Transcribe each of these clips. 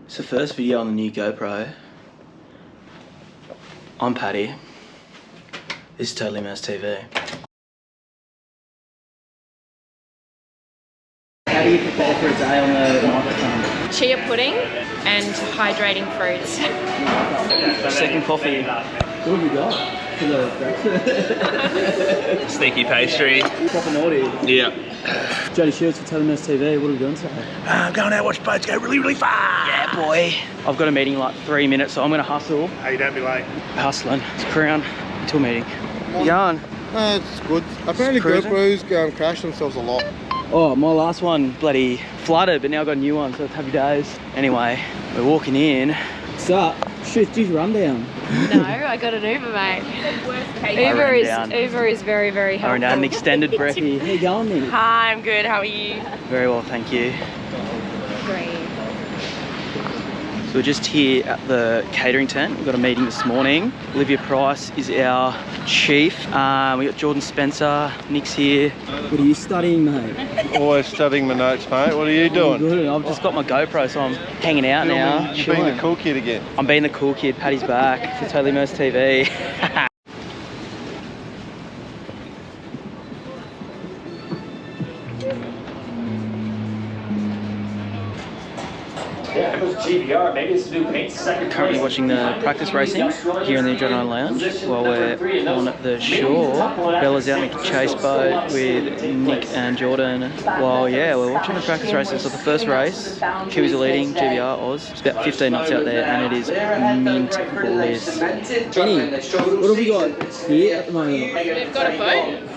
It's the first video on the new GoPro. I'm Paddy. This is Totally Immersed TV. How do you prepare for a day on the microphone? Chia pudding and hydrating fruits. Second coffee. What have you got for the breakfast? Sneaky pastry. Proper naughty. Yeah. Jody Shields for Totally Immersed TV. What are we doing today? I'm going out, watch boats go really, really fast. Yeah, boy. I've got a meeting in like 3 minutes, so I'm going to hustle. Hey, don't be late. Hustling. It's Crown until meeting. You going? It's good. Apparently GoPros crash themselves a lot. Oh, my last one bloody flooded, but now I've got a new one, so it's happy days. Anyway, we're walking in. What's up? Shoot, did you run down? No, I got an Uber, mate. Uber is very, very helpful. I ran down an extended brekkie. How you going, then? Hi, I'm good. How are you? Very well, thank you. Great. So we're just here at the catering tent. We've got a meeting this morning. Olivia Price is our chief. We got Jordan Spencer. Nick's here. What are you studying, mate? Always studying my notes, mate. What are you doing? Good. I've just got my GoPro, so I'm hanging out now. You're being the cool kid again. I'm being the cool kid. Paddy's back for Totally Immersed TV. Currently watching the practice racing here in the Adrenaline Lounge while we're on the shore. Bella's out making chase boat with Nick and Jordan. While we're watching the practice racing. So the first race, Kiwis are leading, GBR Oz. It's about 15 knots out there and it is mint bliss. Jenny, what have we got here at the moment? We've got a boat.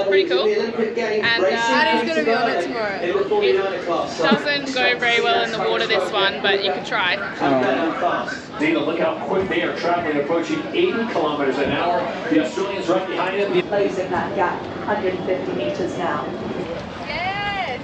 Pretty cool. And Paddy's going to be on it tomorrow. It doesn't go very well in the water, this one, but you can try. Look how quick they are traveling, approaching 80 kilometers an hour. The Australians right behind him. Closing that gap, 150 meters now. Yes!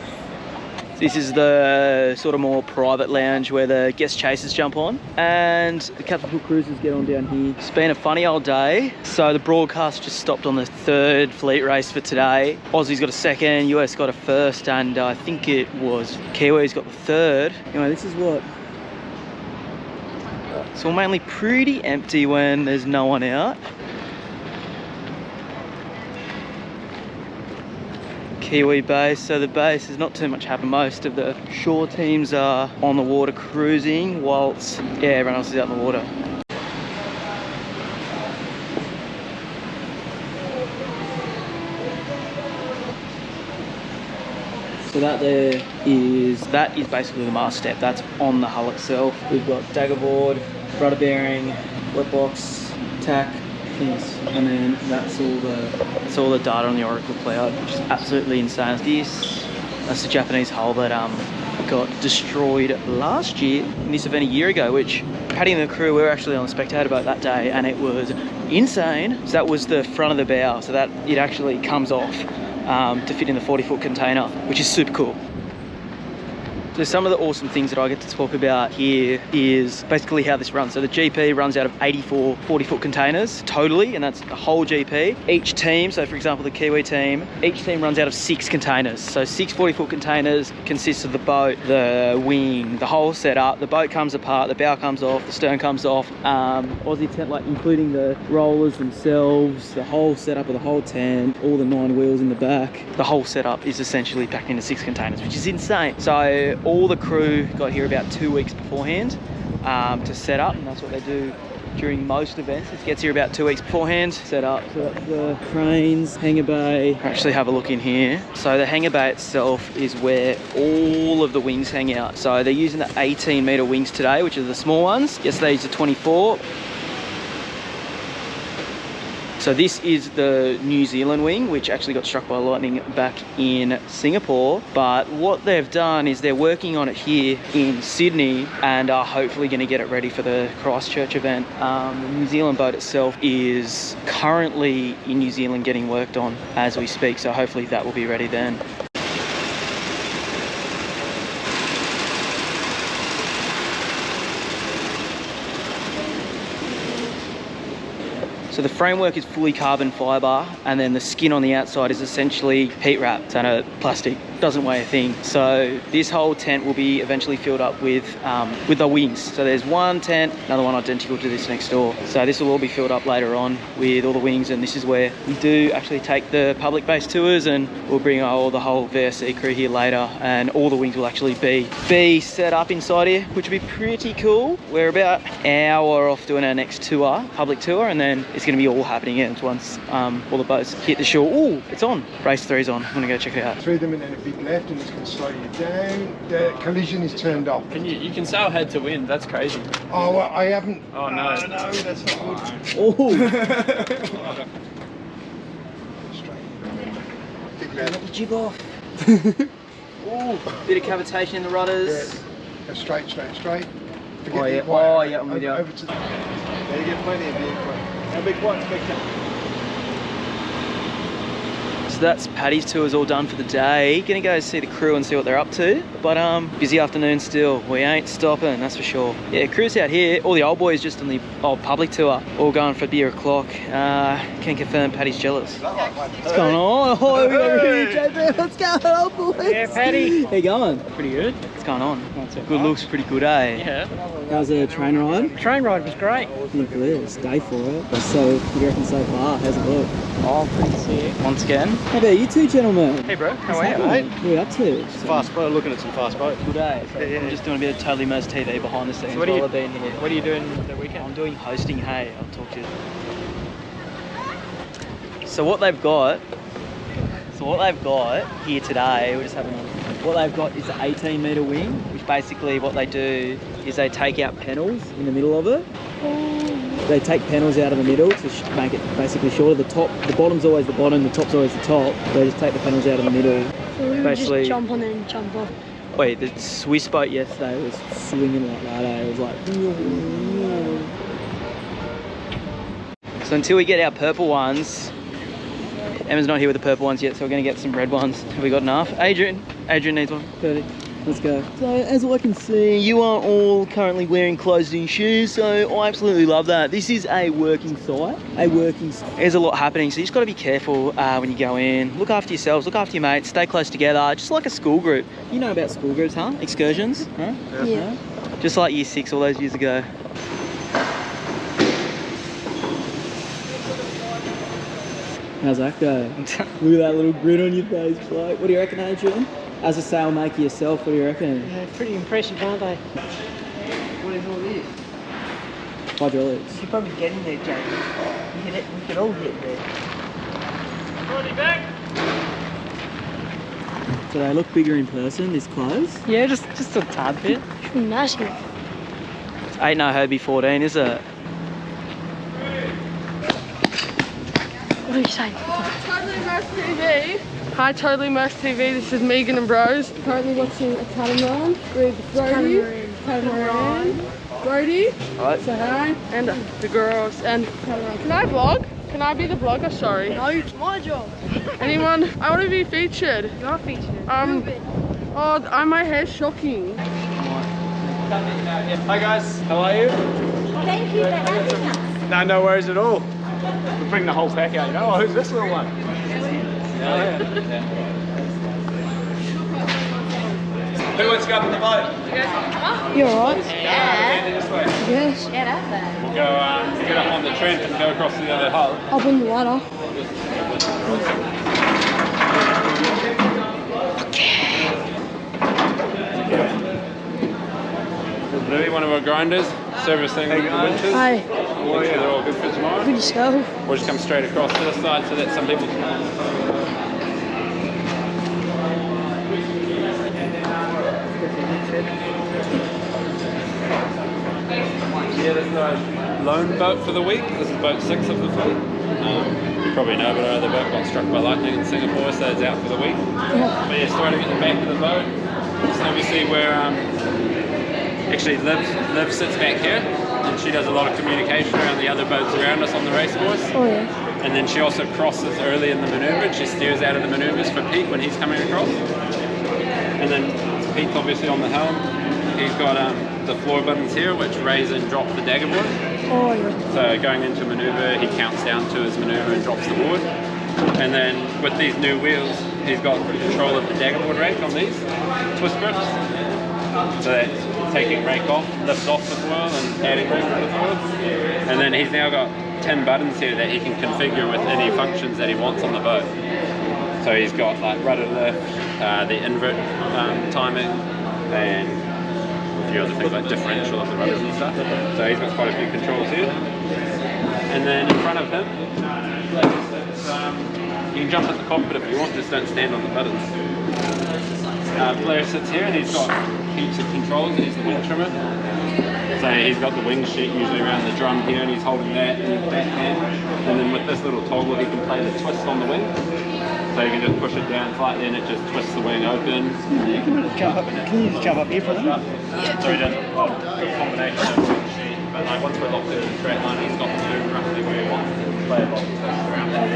This is the sort of more private lounge where the guest chasers jump on and the Captain Cook cruisers get on down here. It's been a funny old day. So the broadcast just stopped on the third fleet race for today. Aussie's got a second, US got a first, and I think it was Kiwis got the third. Anyway, this is what... It's all mainly pretty empty when there's no one out. Kiwi base, so the base is not too much happening. Most of the shore teams are on the water cruising whilst everyone else is out in the water. So that is basically the mast step. That's on the hull itself. We've got dagger board, rudder bearing, wet box, tack, and then that's all the data on the Oracle Cloud, which is absolutely insane. That's the Japanese hull that got destroyed last year in this event a year ago, which Paddy and the crew were actually on the spectator boat that day, and it was insane. So that was the front of the bow, so that it actually comes off to fit in the 40-foot container, which is super cool. So some of the awesome things that I get to talk about here is basically how this runs. So the GP runs out of 84 40-foot containers totally, and that's the whole GP. Each team, so for example the Kiwi team, each team runs out of 6 containers. So 6 40-foot containers consists of the boat, the wing, the whole setup. The boat comes apart, the bow comes off, the stern comes off. Aussie tent, like including the rollers themselves, the whole setup of the whole tent, all the 9 wheels in the back. The whole setup is essentially packed into 6 containers, which is insane. So all the crew got here about 2 weeks beforehand to set up, and that's what they do during most events. It gets here about 2 weeks beforehand, set up. So that's the cranes, hangar bay. Actually have a look in here. So the hangar bay itself is where all of the wings hang out. So they're using the 18-meter wings today, which are the small ones. Yesterday used the 24. So this is the New Zealand wing, which actually got struck by lightning back in Singapore. But what they've done is they're working on it here in Sydney and are hopefully going to get it ready for the Christchurch event. The New Zealand boat itself is currently in New Zealand getting worked on as we speak. So hopefully that will be ready then. So the framework is fully carbon fibre, and then the skin on the outside is essentially heat wrapped and a plastic. doesn't weigh a thing. So this whole tent will be eventually filled up with the wings. So there's one tent, another one identical to this next door. So this will all be filled up later on with all the wings, and this is where we do actually take the public-based tours, and we'll bring the whole VSC crew here later, and all the wings will actually be set up inside here, which will be pretty cool. We're about an hour off doing our next tour, public tour, and then it's going to be all happening at once all the boats hit the shore. Oh, it's on. Race 3's on. I'm going to go check it out. 3 of them and then a big left, and it's going to slow you down. The collision is turned off. You can sail head to wind. That's crazy. Oh, well, I haven't. Oh no, no, that's not good. Oh. Big left. The jib off. Oh, bit of cavitation in the rudders. Yeah. Go straight. Forget Oh yeah, the white. I'm with you. Over to the... There you get plenty of vehicle. How big white's big tent? So that's Paddy's tours all done for the day. Gonna go see the crew and see what they're up to. But busy afternoon still. We ain't stopping, that's for sure. Yeah, crew's out here. All the old boys just on the old public tour, all going for beer o'clock. Can confirm Paddy's jealous. What's going on? Oh, we got Rudy JB. What's going on, boys? Yeah, Paddy. How you going? Pretty good. What's going on? Not so Good bad. looks, pretty good, eh? Yeah. How's the train ride? Train ride was great. Look at this, day for it. So, what do you reckon so far? How's it look? Oh, pretty sick. Once again. How about you two gentlemen? Hey, bro. How What's are you, happening? mate? What are you up to? Fast boat, looking at some fast boats. Good day. So Yeah. I'm just doing a bit of Totally Immersed TV behind the scenes So what do while you- I've been here. What are you doing the weekend? I'm doing hosting, hey, I'll talk to you. So what they've got here today, we're just having a look. What they've got is an 18-metre wing, which basically what they do is they take out panels in the middle of it. They take panels out of the middle to make it basically shorter. The bottom's always the bottom, the top's always the top. They just take the panels out of the middle. So we Basically- just jump on it and jump off. Wait, the Swiss boat yesterday was swinging like that, eh? It was like... So until we get our purple ones, Emma's not here with the purple ones yet, so we're going to get some red ones. Have we got enough? Adrian needs one. Perfect. Let's go. So as I can see, you are all currently wearing closed-in shoes, so I absolutely love that. This is a working site. There's a lot happening, so you just got to be careful when you go in. Look after yourselves, look after your mates, stay close together, just like a school group. You know about school groups, huh? Excursions, huh? Yeah. Just like year 6 all those years ago. How's that go? Look at that little grin on your face, bloke. What do you reckon, Adrian? As a sail maker yourself, what do you reckon? Yeah, pretty impressive, aren't they? What is all this? Hydraulics. You should probably get in there, James. We could all get there. Brody back. Do they look bigger in person, this close? Yeah, just a tad bit. It's massive. It's 8 no Hobie 14, is it? What do you say? Totally Immersed TV. Hi, Totally Immersed TV. This is Megan and Bros. Currently watching a catamaran with Brody. Catamaran. Brody. Right. Say hi. And the girls. And catamaran. Can I vlog? Can I be the vlogger? Sorry. No, it's my job. Anyone? I want to be featured. You're featured. Oh, my hair's shocking. Hi guys, how are you? Thank you for having us. No worries at all. We bring the whole pack out, you know. Oh, who's this little one? Yeah. Who wants to go up in the boat? You're alright? Yeah. This way. Yes. Get up there. We'll go get up on the trench and go across the other hull. Up on the ladder. Louis, one of our grinders, servicing the winches. Hi. Make sure they're all good for tomorrow. Good yourself. We'll just come straight across to this side so that some people can... Yeah, this is our lone boat for the week. This is boat 6 of the fleet. You probably know, but our other boat got struck by lightning in Singapore, so it's out for the week. Yeah. But yeah, starting at the back of the boat. So we see where actually Liv sits back here, and she does a lot of communication around the other boats around us on the race course. Oh yeah. And then she also crosses early in the manoeuvre, and she steers out of the manoeuvres for Pete when he's coming across. And then Pete's obviously on the helm. He's got the floor buttons here, which raise and drop the dagger board. Oh yeah. So going into manoeuvre, he counts down to his manoeuvre and drops the board. And then with these new wheels, he's got control of the daggerboard rake on these twist grips. So that's taking rake off, lifts off the foil and adding rake to the foil. And then he's now got 10 buttons here that he can configure with any functions that he wants on the boat. So he's got like rudder lift, the invert timing, and a few other things like differential of the rudders and stuff. So he's got quite a few controls here. And then in front of him, you can jump at the cockpit if you want, just don't stand on the buttons. Blair sits here and he's got heaps of controls. He's the wing trimmer. So he's got the wing sheet usually around the drum here, and he's holding that in his back hand. And then with this little toggle, he can play the twist on the wing. So you can just push it down slightly and it just twists the wing open. Can you just jump up here for them? Yeah. So he does a good combination of wing sheet, but like once we're locked in the straight line, he's got to do roughly where he wants to play a box around that.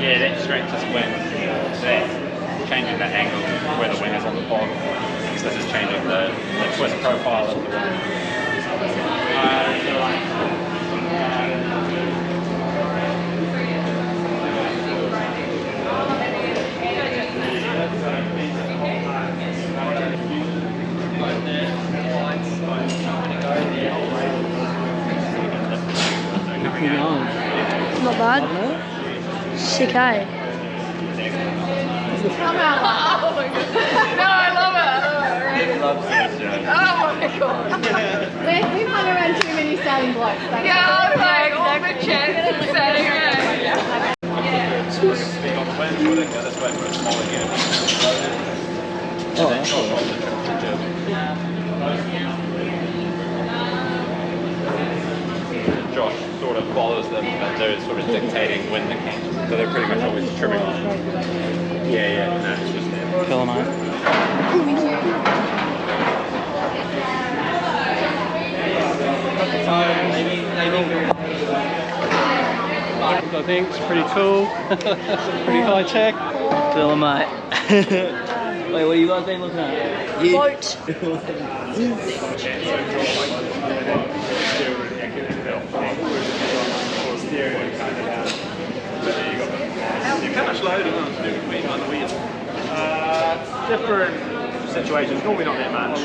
Yeah, that straight to the wing. So that's changing that angle where the wing is on the bottom. So this is changing the twist profile of the wing. Not bad. Sick, eh? Come out. Oh my god. No, I love it. Oh my god. We've hung around too many sailing blokes. Yeah, I was like, all the chance sailing around. Josh sort of follows them, but they're sort of dictating when they can. So they're pretty much always trimming on. Yeah, no, it's just there. Kill 'em, mate. I think it's pretty cool. Pretty high tech. Kill 'em, mate. Wait, what have you guys been looking at? Boat. How much loading on to do with me on the wheel? Different situations, normally not that much.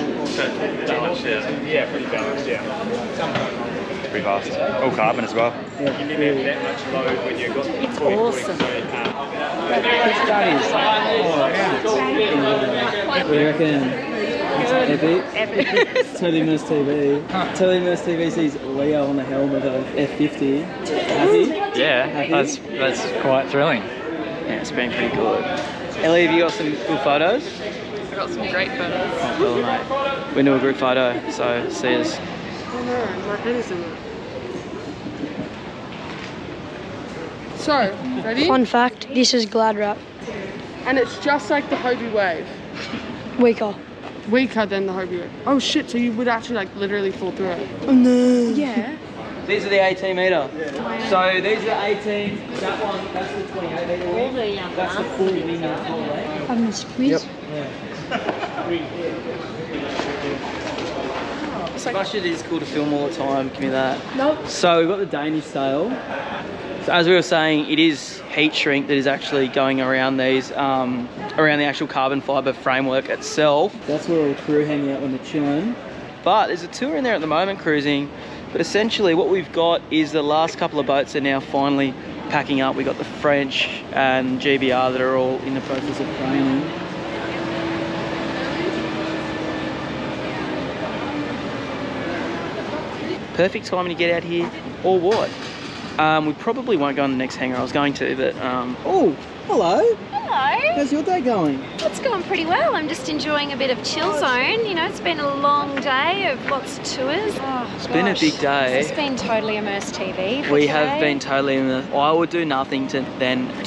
Balanced, yeah, pretty balanced, yeah. It's pretty fast. All carbon as well. You never have that much load when you've got... It's awesome. What do you reckon? It's epic. Totally immersed TV. Totally immersed TV sees Leo on the helm of a F50. Happy? Yeah, Happy? that's quite thrilling. Yeah, it's been pretty good. Ellie, have you got some good photos? I got some great photos. Oh, cool, mate. We do a group photo, so see us. Oh no, my head is in it. So, ready? Fun fact, this is Glad Wrap. And it's just like the Hobie wave. Weaker. Weaker than the Hobie wave. Oh shit, so you would actually like literally fall through it. Oh no. Yeah. These are the 18 metre. So these are 18, that one, that's the 28 metre wing. That's the full wing of the leg. Having a squeeze. Gosh, it is cool to film all the time. Give me that. Nope. So we've got the Danish sail. So as we were saying, it is heat shrink that is actually going around these, around the actual carbon fibre framework itself. That's where all the crew hang out when they're chilling. But there's a tour in there at the moment cruising. But essentially what we've got is the last couple of boats are now finally packing up. We've got the French and GBR that are all in the process of training. Perfect timing to get out here, or what? We probably won't go on the next hangar. I was going to, but oh, hello. Hello. How's your day going? It's going pretty well. I'm just enjoying a bit of chill zone. You know, it's been a long day of lots of tours. Oh, it's been a big day. It's been totally immersed TV. We have been totally immersed. I would do nothing to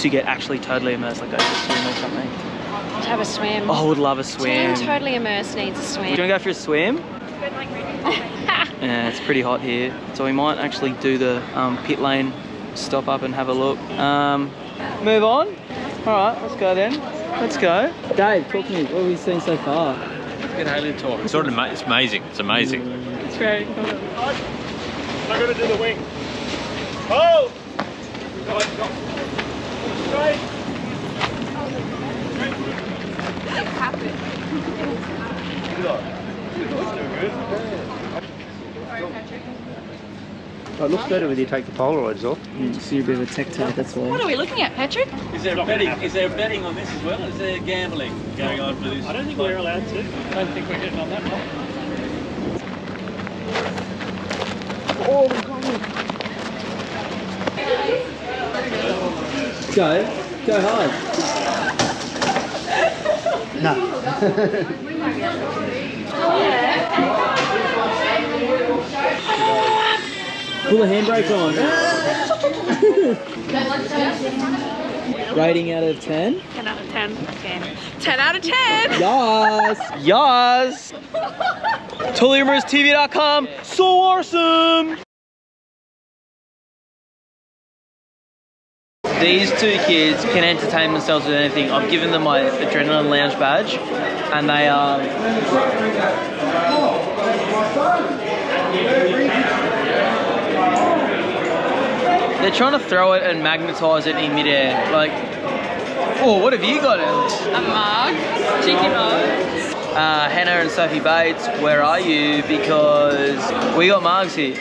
get actually totally immersed, like go to a swim or something. To have a swim. Oh, I would love a swim. Team totally immersed needs a swim. Do you want to go for a swim? Yeah, it's pretty hot here, so we might actually do the pit lane, stop up and have a look. Move on. All right, let's go then. Let's go. Dave, talk to me. What have we seen so far? Get Haley talk. It's amazing. It's amazing. It's great. I got to do the wing. Oh! Straight. It looks better when you take the Polaroids off. You see a bit of a tech tape, that's why. What are we looking at, Patrick? Is there betting on this as well? Is there gambling going on for this? I don't think we're allowed to. I don't think we're getting on that one. Oh, go hard. No. Pull the handbrake on. Rating out of 10? 10 out of 10. 10 out of 10! Yes! Yes! TotalHumoristTV.com. So awesome! These two kids can entertain themselves with anything. I've given them my Adrenaline Lounge badge, and they are... They're trying to throw it and magnetise it in midair. Like, oh, what have you got, Ellie? A mug. Cheeky mug. Hannah and Sophie Bates, where are you? Because we got mugs here.